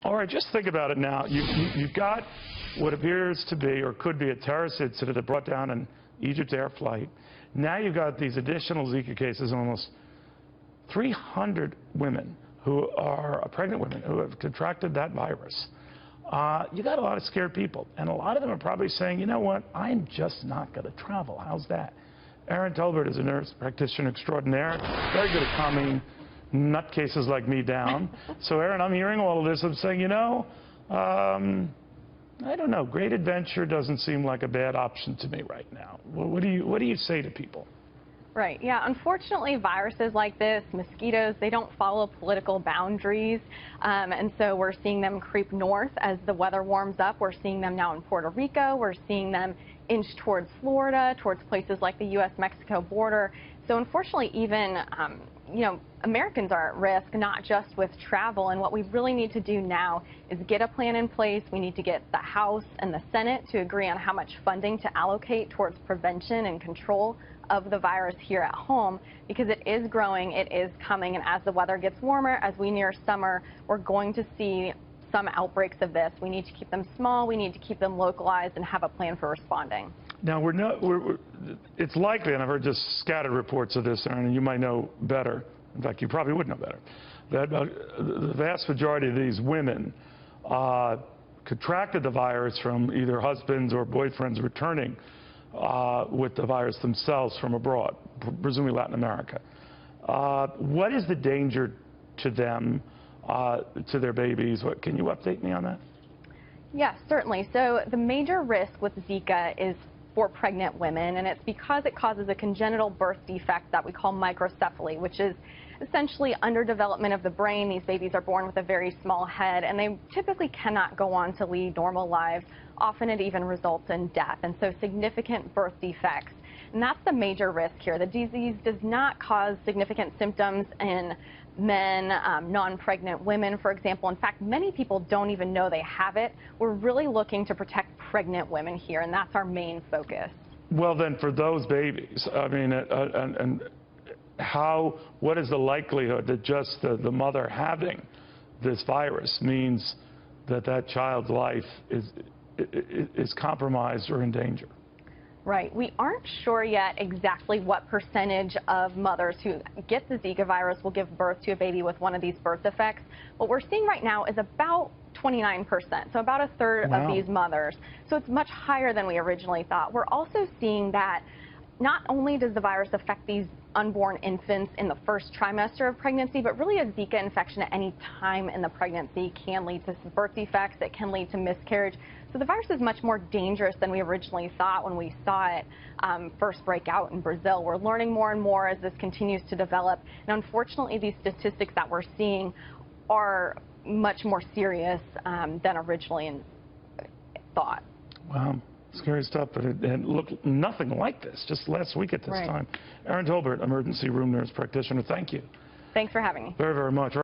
All right, just think about it now. You've got what appears to be or could be a terrorist incident that brought down an Egypt Air flight. Now you've got these additional Zika cases, almost 300 women who are pregnant women who have contracted that virus. You got a lot of scared people, and a lot of them are probably saying, you know what, I'm just not going to travel. How's that? Erin Tolbert is a nurse practitioner extraordinaire, very good at calming nutcases like me down. So, Erin, I'm hearing all of this. I'm saying, you know, I don't know. Great adventure doesn't seem like a bad option to me right now. What do you say to people? Right. Yeah. Unfortunately, viruses like this, mosquitoes, they don't follow political boundaries. And so we're seeing them creep north as the weather warms up. We're seeing them now in Puerto Rico. We're seeing them inch towards Florida, towards places like the U.S.-Mexico border. So unfortunately, even, Americans are at risk, not just with travel. And what we really need to do now is get a plan in place. We need to get the House and the Senate to agree on how much funding to allocate towards prevention and control of the virus here at home, because it is growing, it is coming, and as the weather gets warmer, as we near summer, we're going to see some outbreaks of this. We need to keep them small, we need to keep them localized, and have a plan for responding. Now, it's likely, and I've heard just scattered reports of this, Erin, and you might know better, in fact, you probably would know better, that the vast majority of these women contracted the virus from either husbands or boyfriends returning with the virus themselves from abroad, presumably Latin America. What is the danger to them, to their babies? Can you update me on that? Yes, certainly. So the major risk with Zika is for pregnant women, and it's because it causes a congenital birth defect that we call microcephaly, which is essentially underdevelopment of the brain. These babies are born with a very small head, and they typically cannot go on to lead normal lives. Often it even results in death, and so significant birth defects. And that's the major risk here. The disease does not cause significant symptoms in men, non-pregnant women, for example. In fact, many people don't even know they have it. We're really looking to protect pregnant women here, and that's our main focus. Well, then, for those babies, I mean, what is the likelihood that just the mother having this virus means that that child's life is compromised or in danger? Right. We aren't sure yet exactly what percentage of mothers who get the Zika virus will give birth to a baby with one of these birth defects. What we're seeing right now is about 29%, so about a third Wow. of these mothers. So it's much higher than we originally thought. We're also seeing that not only does the virus affect these unborn infants in the first trimester of pregnancy, but really a Zika infection at any time in the pregnancy can lead to birth defects. It can lead to miscarriage. So the virus is much more dangerous than we originally thought when we saw it first break out in Brazil. We're learning more and more as this continues to develop. And unfortunately, these statistics that we're seeing are much more serious than originally thought. Wow. Scary stuff, but it looked nothing like this just last week at this time. Erin Tolbert, emergency room nurse practitioner, thank you. Thanks for having me. Very, very much.